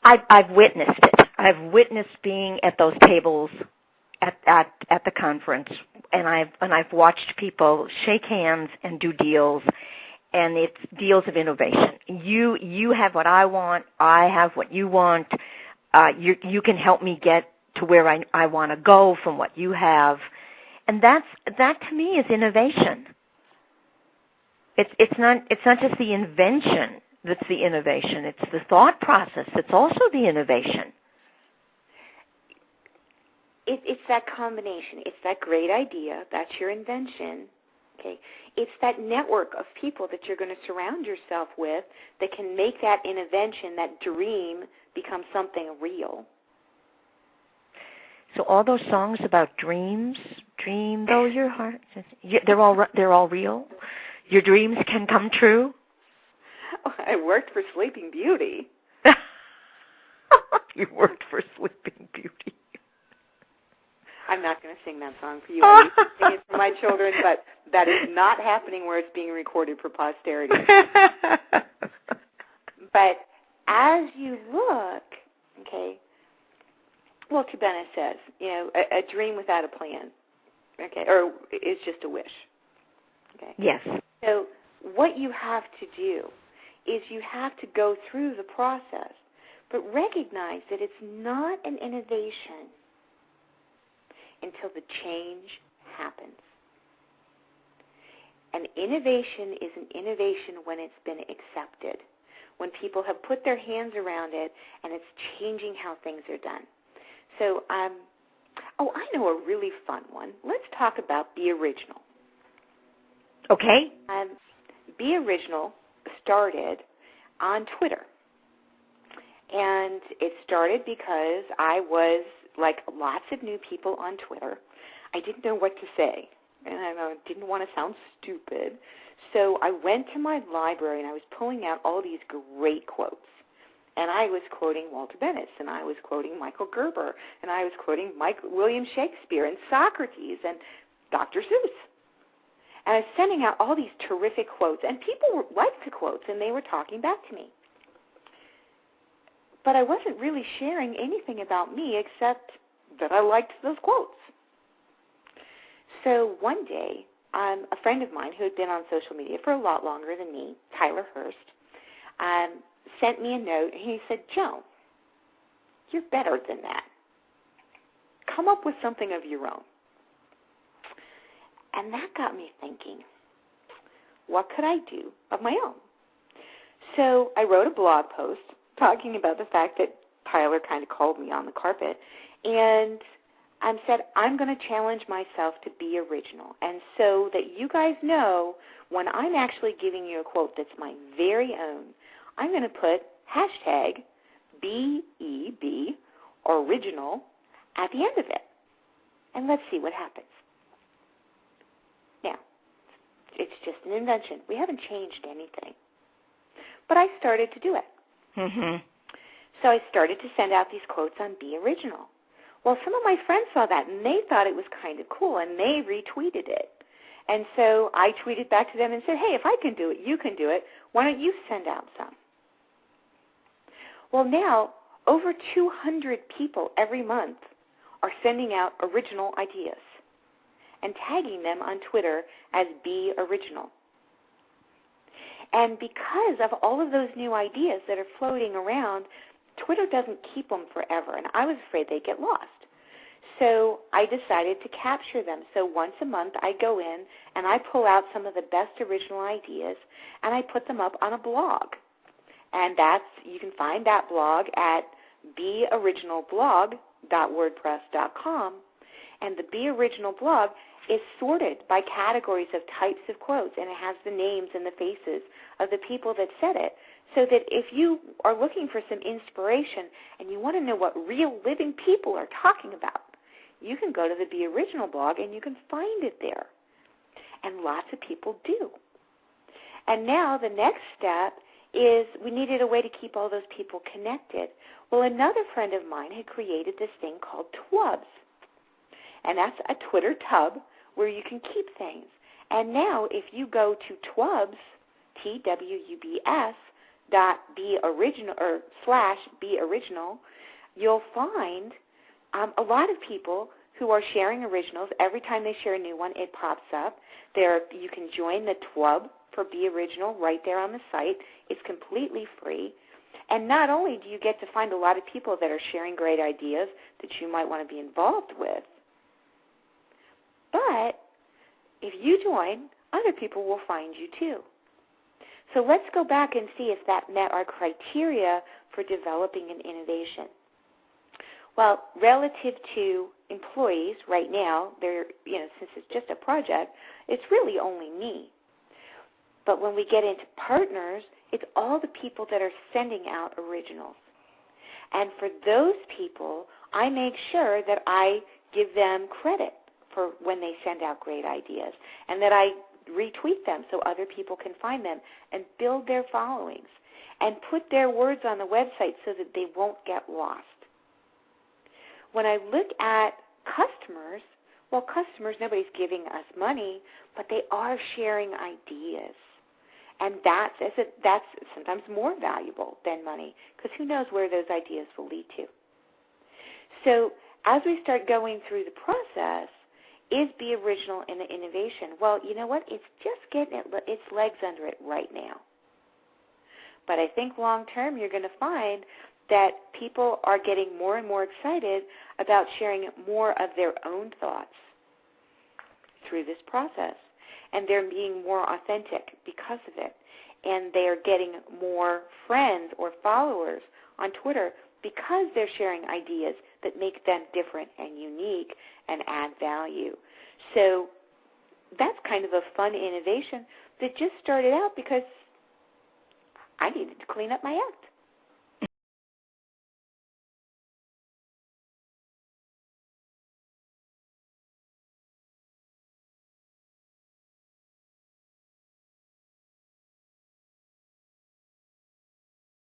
I've witnessed it. I've witnessed being at those tables at the conference, and I've watched people shake hands and do deals, and it's deals of innovation. You have what I want, I have what you want. You can help me get to where I want to go from what you have, and that to me is innovation. It's not just the invention that's the innovation. It's the thought process that's also the innovation. It's that combination. It's that great idea. That's your invention. Okay. It's that network of people that you're going to surround yourself with that can make that invention, that dream, become something real. So all those songs about dreams, dream though your heart, they're all real. Your dreams can come true. Oh, I worked for Sleeping Beauty. You worked for Sleeping Beauty. I'm not going to sing that song for you. I used to sing it for my children, but that is not happening where it's being recorded for posterity. But as you look, okay, well, Cabana says, a dream without a plan, okay, or it's just a wish. Okay. Yes. So what you have to do is you have to go through the process, but recognize that it's not an innovation until the change happens. An innovation is an innovation when it's been accepted, when people have put their hands around it and it's changing how things are done. So, I know a really fun one. Let's talk about Be Original. Okay. Be Original started on Twitter. And it started because I was, like lots of new people on Twitter, I didn't know what to say. And I didn't want to sound stupid. So I went to my library and I was pulling out all these great quotes. And I was quoting Walter Bennis, and I was quoting Michael Gerber, and I was quoting William Shakespeare and Socrates and Dr. Seuss. And I was sending out all these terrific quotes, and people liked the quotes, and they were talking back to me. But I wasn't really sharing anything about me except that I liked those quotes. So one day, a friend of mine who had been on social media for a lot longer than me, Tyler Hurst, sent me a note, and he said, Joan, you're better than that. Come up with something of your own. And that got me thinking, what could I do of my own? So I wrote a blog post talking about the fact that Tyler kind of called me on the carpet, and I said, I'm going to challenge myself to be original. And so that you guys know, when I'm actually giving you a quote that's my very own, I'm going to put hashtag BEB, original, at the end of it. And let's see what happens. Now, it's just an invention. We haven't changed anything. But I started to do it. Mm-hmm. So I started to send out these quotes on Be Original. Well, some of my friends saw that, and they thought it was kind of cool, and they retweeted it. And so I tweeted back to them and said, hey, if I can do it, you can do it. Why don't you send out some? Well, now, over 200 people every month are sending out original ideas and tagging them on Twitter as Be Original. And because of all of those new ideas that are floating around, Twitter doesn't keep them forever, and I was afraid they'd get lost. So I decided to capture them. So once a month I go in and I pull out some of the best original ideas and I put them up on a blog. And you can find that blog at beoriginalblog.wordpress.com. And the Be Original blog is sorted by categories of types of quotes, and it has the names and the faces of the people that said it, so that if you are looking for some inspiration and you want to know what real living people are talking about, you can go to the Be Original blog and you can find it there. And lots of people do. And now the next step is we needed a way to keep all those people connected. Well, another friend of mine had created this thing called Twubs. And that's a Twitter tub where you can keep things. And now if you go to Twubs, .beoriginal or /beoriginal, you'll find a lot of people who are sharing originals. Every time they share a new one, it pops up. You can join the TWUB for Be Original right there on the site. It's completely free. And not only do you get to find a lot of people that are sharing great ideas that you might want to be involved with, but if you join, other people will find you too. So let's go back and see if that met our criteria for developing an innovation. Well, relative to employees right now, since it's just a project, it's really only me. But when we get into partners, it's all the people that are sending out originals. And for those people, I make sure that I give them credit for when they send out great ideas, and that I retweet them so other people can find them and build their followings and put their words on the website so that they won't get lost. When I look at customers, well, customers, nobody's giving us money, but they are sharing ideas. And that's sometimes more valuable than money, because who knows where those ideas will lead to. So as we start going through the process, is Be Original in the innovation? Well, you know what? It's just getting its legs under it right now. But I think long term you're going to find that people are getting more and more excited about sharing more of their own thoughts through this process. And they're being more authentic because of it. And they are getting more friends or followers on Twitter because they're sharing ideas that make them different and unique and add value. So that's kind of a fun innovation that just started out because I needed to clean up my act.